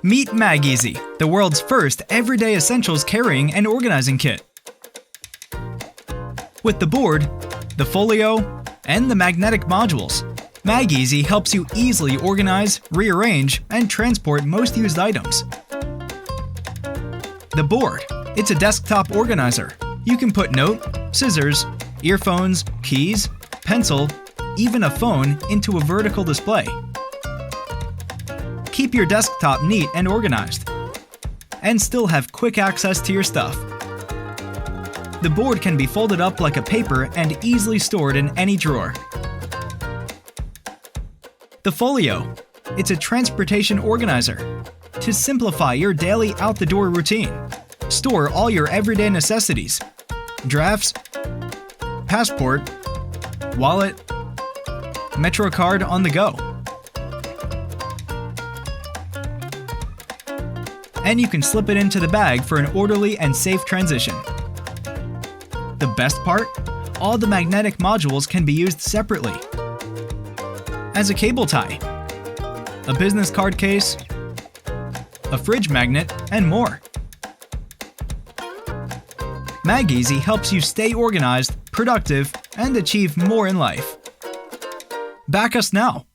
Meet MagEasy, the world's first everyday essentials carrying and organizing kit. With the board, the folio, and the magnetic modules, MagEasy helps you easily organize, rearrange, and transport most used items. The board. It's a desktop organizer. You can put note, scissors, earphones, keys, pencil, even a phone into a vertical display. Keep your desktop neat and organized, and still have quick access to your stuff. The board can be folded up like a paper and easily stored in any drawer. The folio. It's a transportation organizer. To simplify your daily out-the-door routine, store all your everyday necessities, drafts, passport, wallet, Metro card on the go. And you can slip it into the bag for an orderly and safe transition. The best part? All the magnetic modules can be used separately. As a cable tie, a business card case, a fridge magnet, and more. MagEasy helps you stay organized, productive, and achieve more in life. Back us now!